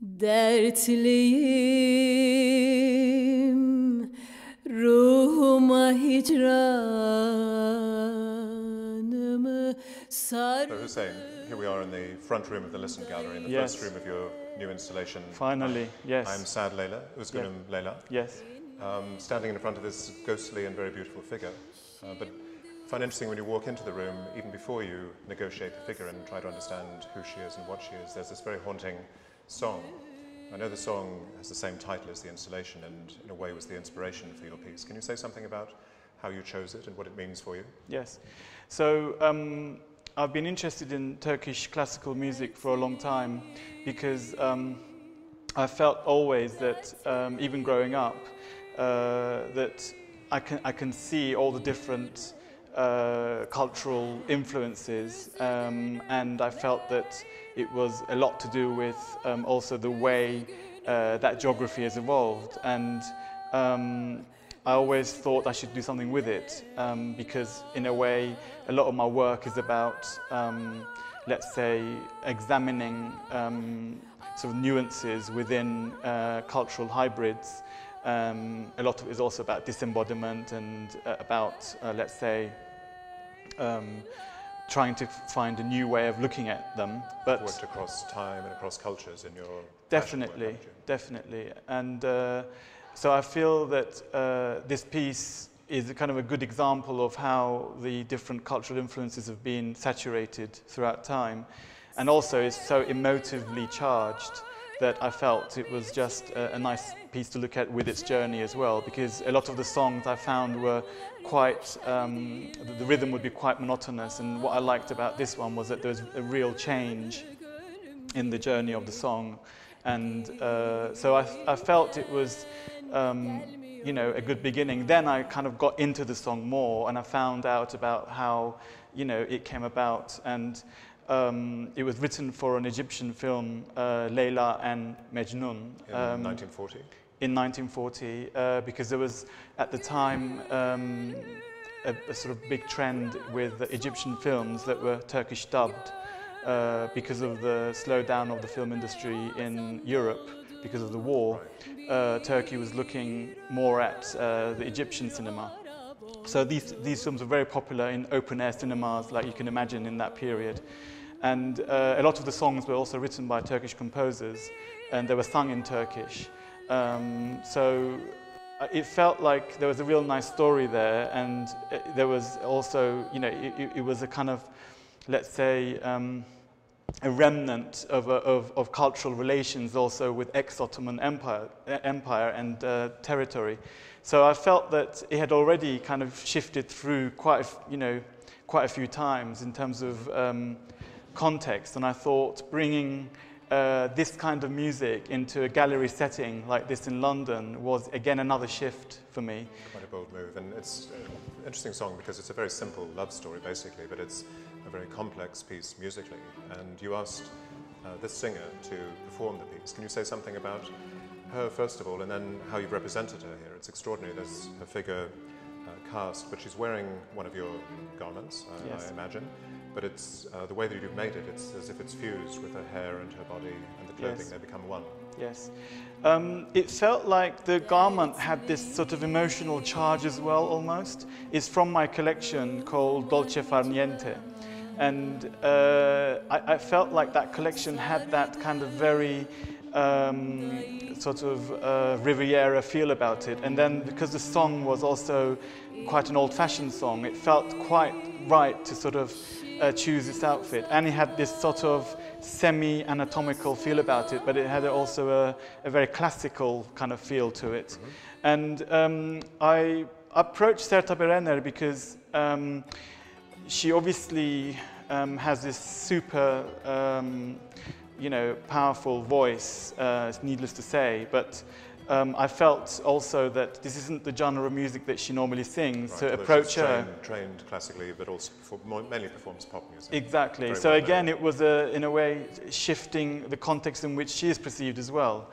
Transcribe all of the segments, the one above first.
Dertliyim ruhuma hicranımı sar. So Hussein, here we are in the front room of the Lisson Gallery, in the Yes. first room of your new installation. Finally, yes. I'm Sad Layla, Uzgunum Layla, Yes. standing in front of this ghostly and very beautiful figure. But I find interesting when you walk into the room, even before you negotiate the figure and try to understand who she is and what she is, there's this very haunting song. I know the song has the same title as the installation and in a way was the inspiration for your piece. Can you say something about how you chose it and what it means for you? Yes. So I've been interested in Turkish classical music for a long time because I felt always that even growing up that I can see all the different cultural influences and I felt that it was a lot to do with also the way that geography has evolved, and I always thought I should do something with it because in a way a lot of my work is about let's say examining sort of nuances within cultural hybrids. A lot of it is also about disembodiment and about let's say trying to find a new way of looking at them. But worked across time and across cultures in your definitely, definitely, and so I feel that this piece is a kind of a good example of how the different cultural influences have been saturated throughout time, and also is so emotively charged that I felt it was just a nice piece to look at with its journey as well, because a lot of the songs I found were quite, the rhythm would be quite monotonous, and what I liked about this one was that there was a real change in the journey of the song, and so I felt it was you know, a good beginning. Then I kind of got into the song more and I found out about how, you know, it came about, and it was written for an Egyptian film, Leyla and Mejnun. In 1940? In 1940, because there was, at the time, a sort of big trend with Egyptian films that were Turkish dubbed because of the slowdown of the film industry in Europe because of the war. Right. Turkey was looking more at the Egyptian cinema. So these films were very popular in open-air cinemas, like you can imagine in that period. And a lot of the songs were also written by Turkish composers, and they were sung in Turkish. So it felt like there was a real nice story there, and there was also, you know, it was a kind of, let's say, a remnant of cultural relations also with ex-Ottoman Empire and territory. So I felt that it had already kind of shifted through quite a few times in terms of context, and I thought bringing this kind of music into a gallery setting like this in London was again another shift for me. Quite a bold move, and it's an interesting song because it's a very simple love story basically, but it's a very complex piece musically, and you asked this singer to perform the piece. Can you say something about her first of all, and then how you've represented her here? It's extraordinary. There's her figure cast, but she's wearing one of your garments, Yes. I imagine. But it's the way that you've made it, it's as if it's fused with her hair and her body and the clothing. Yes. They become one. Yes. It felt like the garment had this sort of emotional charge as well, almost. It's from my collection called Dolce Far Niente. And I felt like that collection had that kind of very sort of Riviera feel about it. And then because the song was also quite an old-fashioned song, it felt quite right to sort of choose this outfit. And it had this sort of semi-anatomical feel about it, but it had also a very classical kind of feel to it. Mm-hmm. And I approached Sertab Erener because she obviously has this super, you know, powerful voice, it's needless to say, but I felt also that this isn't the genre of music that she normally sings, Right, to approach her. Trained classically, but also mainly performs pop music. Exactly. Very So well again, known. it was, in a way, shifting the context in which she is perceived as well.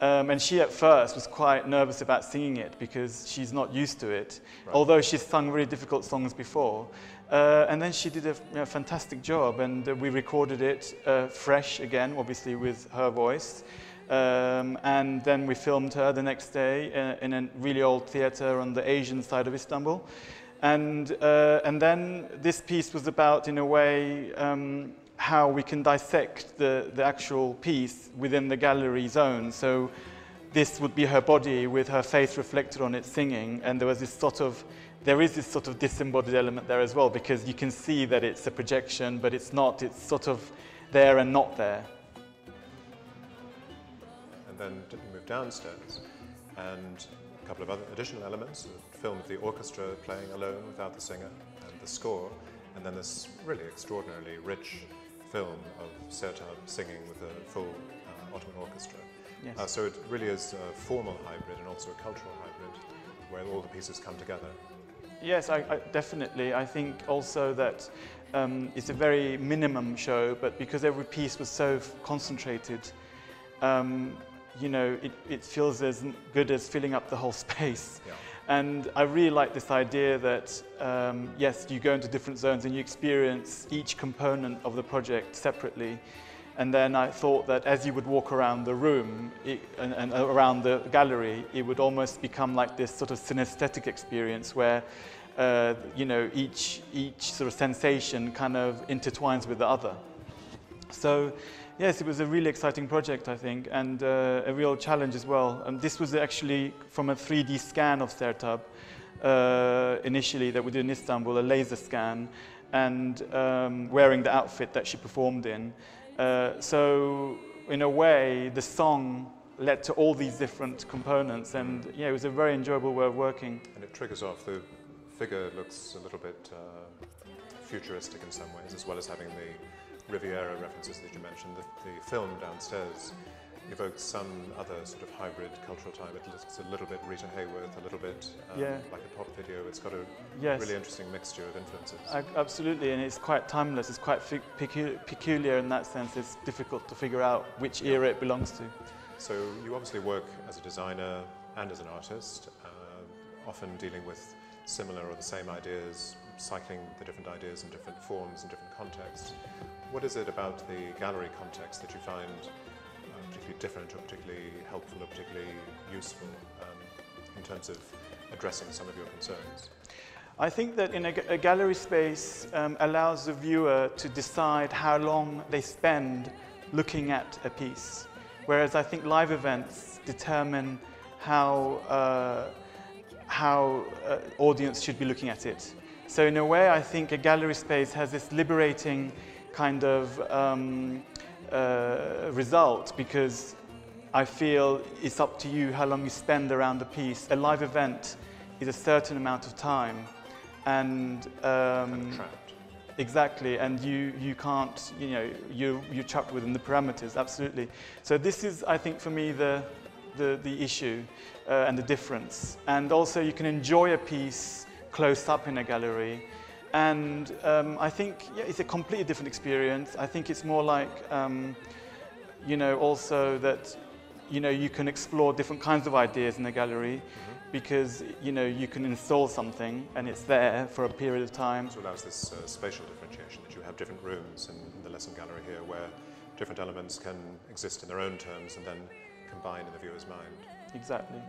And she at first was quite nervous about singing it because she's not used to it, right. Although she's sung really difficult songs before. And then she did a fantastic job, and we recorded it fresh again, obviously with her voice. And then we filmed her the next day in a really old theatre on the Asian side of Istanbul. And then this piece was about, in a way, how we can dissect the actual piece within the gallery zone. So this would be her body with her face reflected on it singing, and there is this sort of disembodied element there as well, because you can see that it's a projection, but it's not, it's sort of there and not there. And then we move downstairs, and a couple of other additional elements, a film of the orchestra playing alone without the singer, and the score, and then this really extraordinarily rich film of Sertab singing with a full Ottoman orchestra. Yes. So it really is a formal hybrid and also a cultural hybrid, where all the pieces come together. Yes, I definitely. I think also that it's a very minimum show, but because every piece was so concentrated, you know, it feels as good as filling up the whole space. Yeah. And I really like this idea that, yes, you go into different zones and you experience each component of the project separately. And then I thought that as you would walk around the room and around the gallery, it would almost become like this sort of synesthetic experience where, you know, each sort of sensation kind of intertwines with the other. So, yes, it was a really exciting project, I think, and a real challenge as well. And this was actually from a 3D scan of Sertab initially that we did in Istanbul, a laser scan, and wearing the outfit that she performed in. So, in a way, the song led to all these different components, and yeah, it was a very enjoyable way of working. And it triggers off. The figure looks a little bit futuristic in some ways, as well as having the Riviera references that you mentioned. The film downstairs evokes some other sort of hybrid cultural time. It looks a little bit Rita Hayworth, a little bit like a pop video. It's got a really interesting mixture of influences. Absolutely, and it's quite timeless. It's quite peculiar in that sense. It's difficult to figure out which era it belongs to. So you obviously work as a designer and as an artist, often dealing with similar or the same ideas, cycling the different ideas in different forms and different contexts. What is it about the gallery context that you find particularly different or particularly helpful or particularly useful in terms of addressing some of your concerns? I think that in a gallery space allows the viewer to decide how long they spend looking at a piece, whereas I think live events determine how audience should be looking at it. So in a way, I think a gallery space has this liberating kind of result, because I feel it's up to you how long you spend around the piece. A live event is a certain amount of time, and kind of trapped. Exactly, and you can't, you know, you're trapped within the parameters. Absolutely. So this is, I think, for me the issue and the difference. And also, you can enjoy a piece close up in a gallery. And I think it's a completely different experience. I think it's more like, you know, also that, you know, you can explore different kinds of ideas in a gallery, because, you know, you can install something and it's there for a period of time. So it allows this spatial differentiation, that you have different rooms in the Lisson gallery here where different elements can exist in their own terms and then combine in the viewer's mind. Exactly.